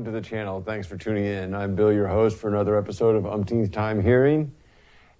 welcome to the channel. Thanks for tuning in. I'm Bill, your host for another episode of Umpteenth Time Hearing.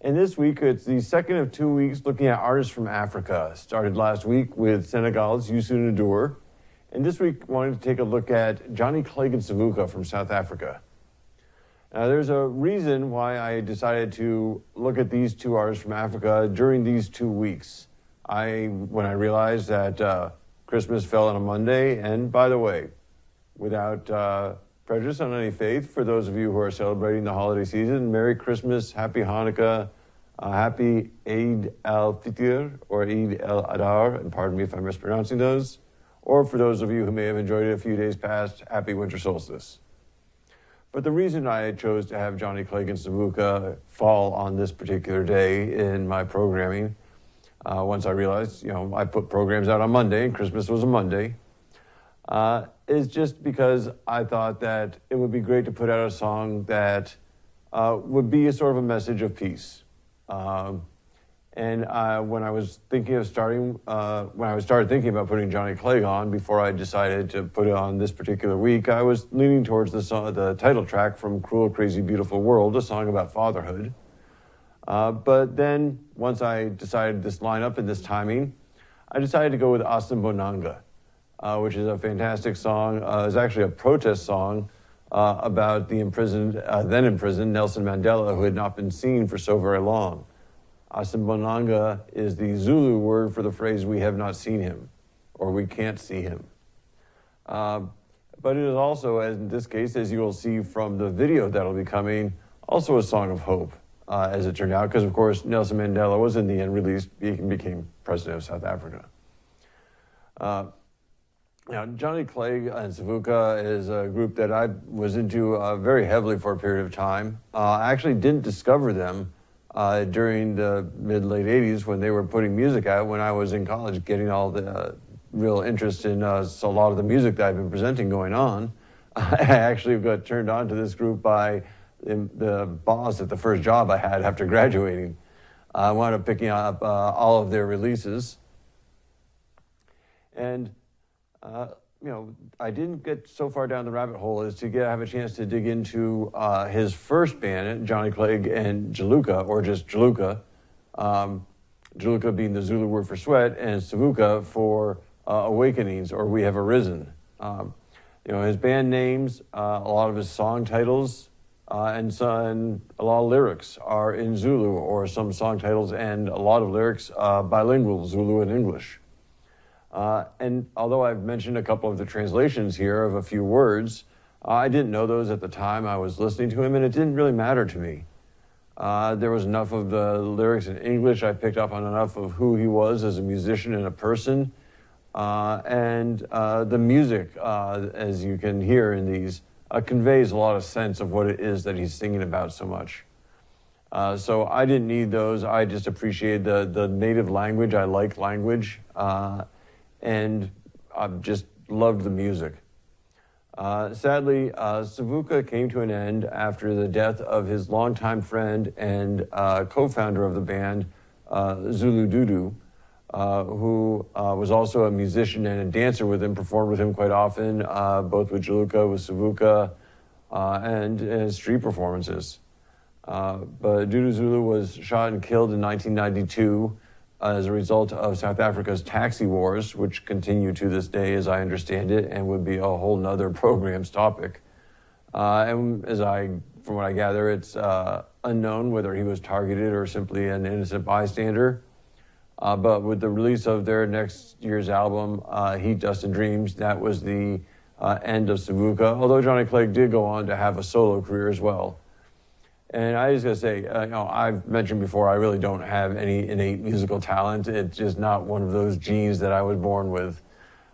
And this week, it's the second of 2 weeks looking at artists from Africa. Started last week with Senegal's Youssou N'Dour. And this week, wanted to take a look at Johnny Clegg Savuka from South Africa. Now, there's a reason why I decided to look at these two artists from Africa during these 2 weeks. When I realized that Christmas fell on a Monday, and by the way, without prejudice on any faith, for those of you who are celebrating the holiday season, Merry Christmas, Happy Hanukkah, Happy Eid al-Fitr or Eid al-Adar, and pardon me if I'm mispronouncing those, or for those of you who may have enjoyed it a few days past, Happy Winter Solstice. But the reason I chose to have Johnny Clegg Savuka fall on this particular day in my programming, once I realized, I put programs out on Monday and Christmas was a Monday, is just because I thought that it would be great to put out a song that would be a sort of a message of peace. When I was thinking of when I started thinking about putting Johnny Clegg on, before I decided to put it on this particular week, I was leaning towards the title track from Cruel, Crazy, Beautiful World, a song about fatherhood. But then, once I decided this lineup and this timing, I decided to go with Asambonanga, which is a fantastic song. It's actually a protest song about the then imprisoned Nelson Mandela, who had not been seen for so very long. Asambonanga is the Zulu word for the phrase, we have not seen him, or we can't see him. But it is also, as in this case, as you will see from the video that'll be coming, also a song of hope, as it turned out, because of course Nelson Mandela was in the end released, he became president of South Africa. Now, Johnny Clegg and Savuka is a group that I was into very heavily for a period of time. I actually didn't discover them during the mid-late 80s when they were putting music out, when I was in college getting all the real interest in a lot of the music that I've been presenting going on. I actually got turned on to this group by the boss at the first job I had after graduating. I wound up picking up all of their releases. And I didn't get so far down the rabbit hole as to have a chance to dig into his first band, Johnny Clegg and Jaluka, or just Jaluka. Jaluka being the Zulu word for sweat, and Savuka for awakenings, or we have arisen. His band names, a lot of his song titles, and a lot of lyrics are in Zulu, or some song titles and a lot of lyrics bilingual, Zulu and English. And although I've mentioned a couple of the translations here of a few words, I didn't know those at the time I was listening to him, and it didn't really matter to me. There was enough of the lyrics in English. I picked up on enough of who he was as a musician and a person. And the music, as you can hear in these, conveys a lot of sense of what it is that he's singing about so much. So I didn't need those. I just appreciated the native language. I like language. And I just loved the music. Sadly, Savuka came to an end after the death of his longtime friend and co-founder of the band, Zulu Dudu, who was also a musician and a dancer with him, performed with him quite often, both with Jaluka, with Savuka, and street performances. But Dudu Zulu was shot and killed in 1992 as a result of South Africa's taxi wars, which continue to this day, as I understand it, and would be a whole nother program's topic. And from what I gather, it's unknown whether he was targeted or simply an innocent bystander. But with the release of their next year's album, Heat, Dust, and Dreams, that was the end of Savuka, although Johnny Clegg did go on to have a solo career as well. And I just gotta say, I've mentioned before, I really don't have any innate musical talent. It's just not one of those genes that I was born with.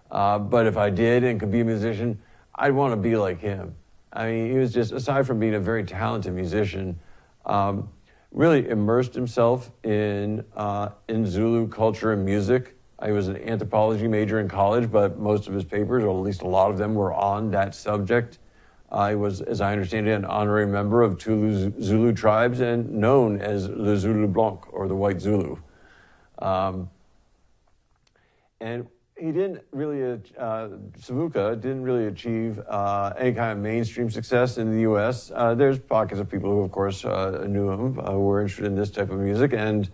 But if I did and could be a musician, I'd want to be like him. I mean, he was just, aside from being a very talented musician, really immersed himself in Zulu culture and music. He was an anthropology major in college, but most of his papers, or at least a lot of them, were on that subject. He was, as I understand it, an honorary member of two Zulu tribes and known as the Zulu Blanc, or the White Zulu. And he didn't really, Savuka didn't really achieve any kind of mainstream success in the U.S. There's pockets of people who, of course, knew him, who were interested in this type of music, and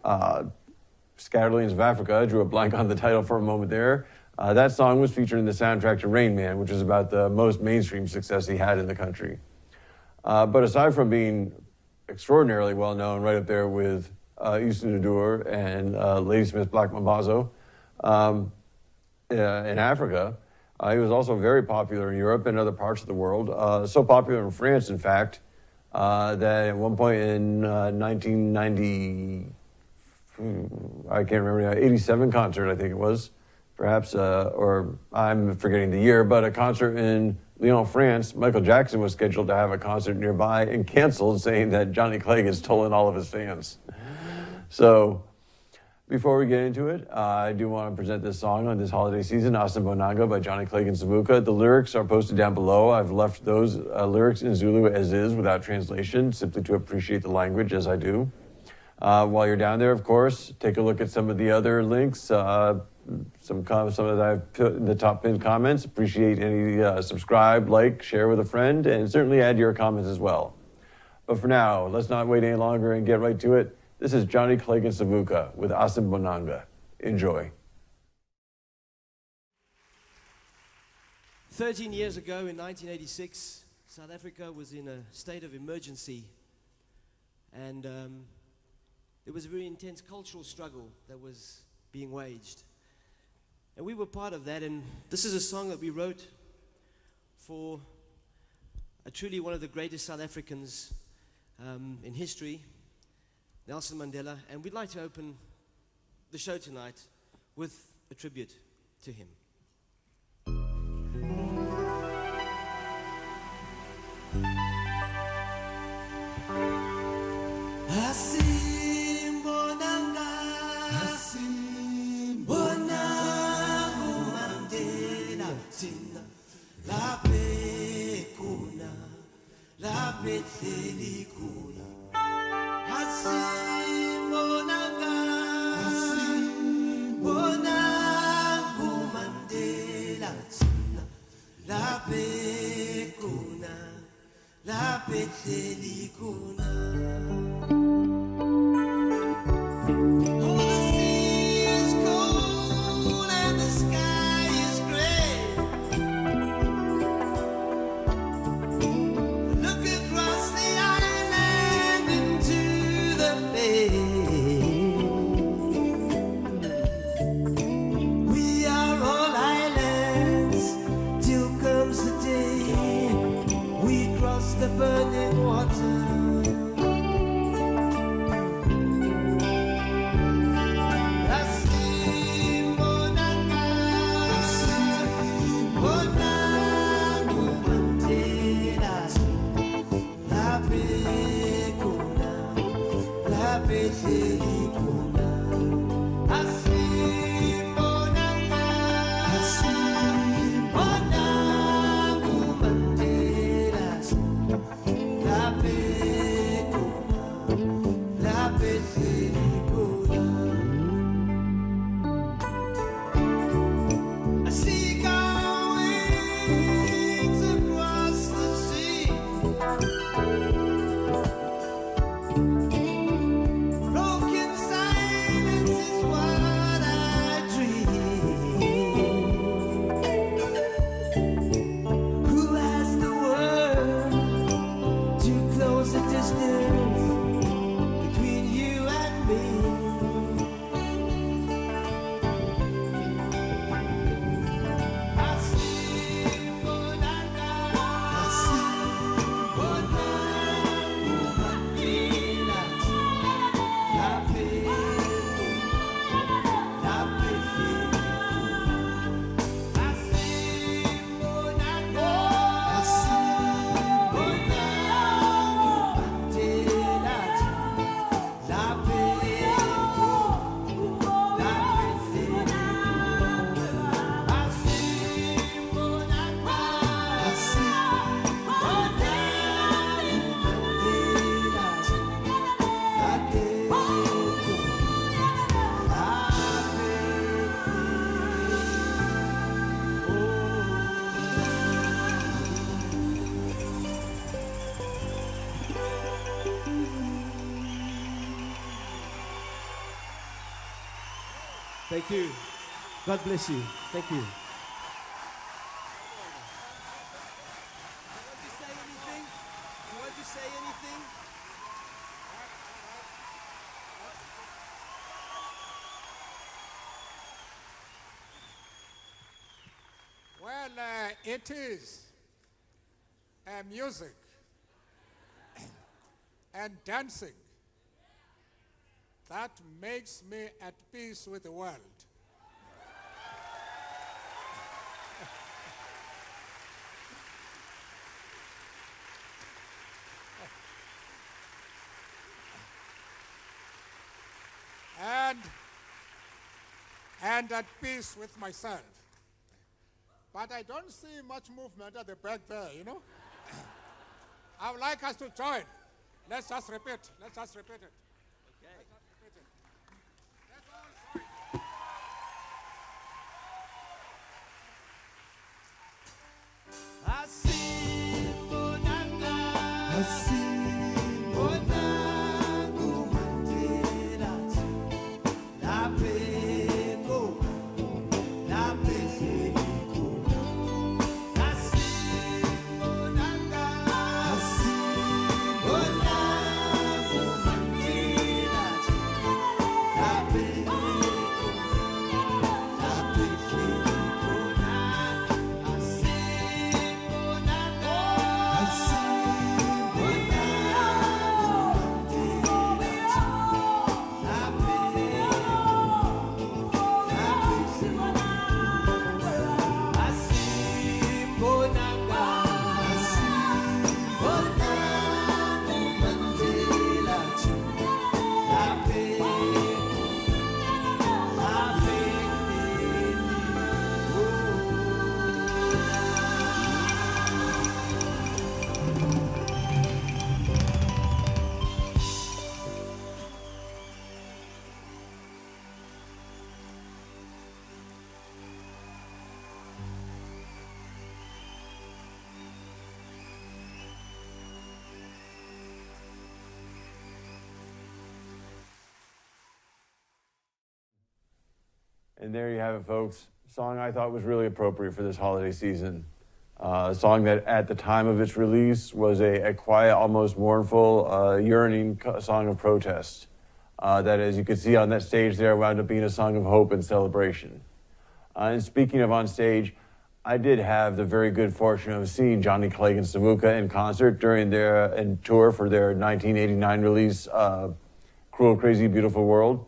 Scatterlings of Africa, drew a blank on the title for a moment there. That song was featured in the soundtrack to Rain Man, which is about the most mainstream success he had in the country. But aside from being extraordinarily well known, right up there with Youssou N'Dour and Ladysmith Black Mambazo, in Africa, he was also very popular in Europe and other parts of the world. So popular in France, in fact, that at one point in 1990, I can't remember now, 87 concert, I think it was, perhaps, or I'm forgetting the year, but a concert in Lyon, France, Michael Jackson was scheduled to have a concert nearby and canceled, saying that Johnny Clegg had stolen all of his fans. So, before we get into it, I do want to present this song on this holiday season, Asa Bonanga by Johnny Clegg Savuka. The lyrics are posted down below. I've left those lyrics in Zulu as is without translation, simply to appreciate the language as I do. While you're down there, of course, take a look at some of the other links, some that I've put in the top pinned comments. Appreciate any subscribe, like, share with a friend, and certainly add your comments as well. But for now, let's not wait any longer and get right to it. This is Johnny Clegg Savuka with Asim Bonanga. Enjoy. 13 years ago, in 1986, South Africa was in a state of emergency, and there was a very intense cultural struggle that was being waged. And we were part of that, and this is a song that we wrote for truly one of the greatest South Africans in history, Nelson Mandela, and we'd like to open the show tonight with a tribute to him. Between you and Thank you. God bless you. Thank you. You want to say anything? You want to say anything? Well, it is music and dancing that makes me at peace with the world. and at peace with myself. But I don't see much movement at the back there, you know? I would like us to join. Let's just repeat. Let's just repeat it. Okay. Let's just repeat it. Let's all join. And there you have it, folks. A song I thought was really appropriate for this holiday season. A song that at the time of its release was a quiet, almost mournful, yearning song of protest. That, as you can see on that stage there, wound up being a song of hope and celebration. And speaking of on stage, I did have the very good fortune of seeing Johnny Clegg and Savuka in concert during their tour for their 1989 release, Cruel, Crazy, Beautiful World.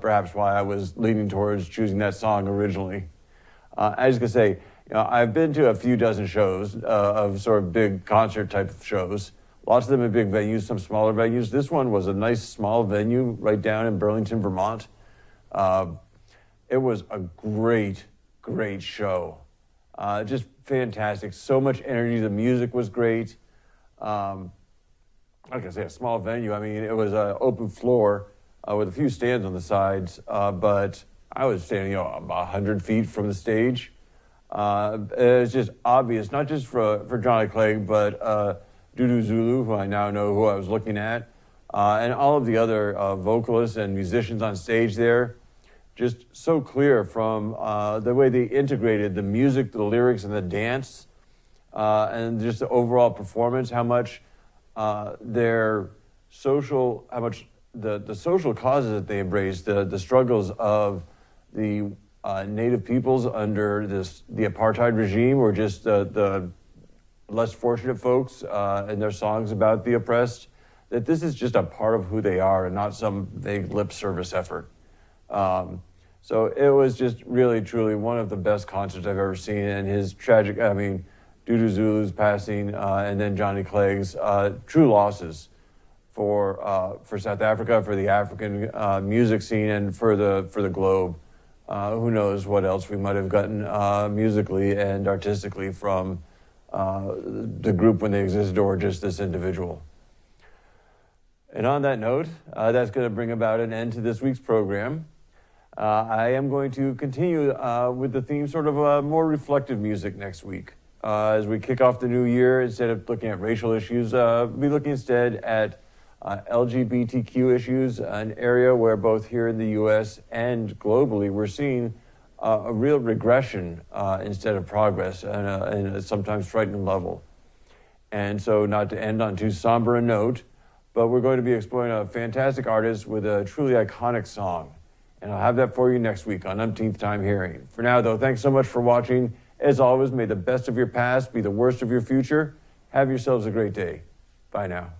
Perhaps why I was leaning towards choosing that song originally. As you can say, you know, I've been to a few dozen shows of sort of big concert type of shows. Lots of them in big venues, some smaller venues. This one was a nice small venue right down in Burlington, Vermont. It was a great, great show. Just fantastic. So much energy. The music was great. Like I say, a small venue. I mean, it was an open floor with a few stands on the sides, but I was standing, about 100 feet from the stage. It's just obvious, not just for Johnny Clegg, but Dudu Zulu, who I now know who I was looking at, and all of the other vocalists and musicians on stage there. Just so clear from the way they integrated the music, the lyrics, and the dance, and just the overall performance, how much the social causes that they embraced, the struggles of the native peoples under the apartheid regime, or just the less fortunate folks and their songs about the oppressed, that this is just a part of who they are and not some vague lip service effort. So it was just really, truly one of the best concerts I've ever seen, and his tragic, Dudu Zulu's passing, and then Johnny Clegg's true losses for South Africa, for the African music scene, and for the globe. Who knows what else we might have gotten musically and artistically from the group when they existed, or just this individual. And on that note, that's going to bring about an end to this week's program. I am going to continue with the theme, sort of more reflective music next week. As we kick off the new year, instead of looking at racial issues, we'll be looking instead at LGBTQ issues, an area where both here in the U.S. and globally we're seeing a real regression instead of progress and a sometimes frightening level. And so, not to end on too somber a note, but we're going to be exploring a fantastic artist with a truly iconic song. And I'll have that for you next week on Umpteenth Time Hearing. For now, though, thanks so much for watching. As always, may the best of your past be the worst of your future. Have yourselves a great day. Bye now.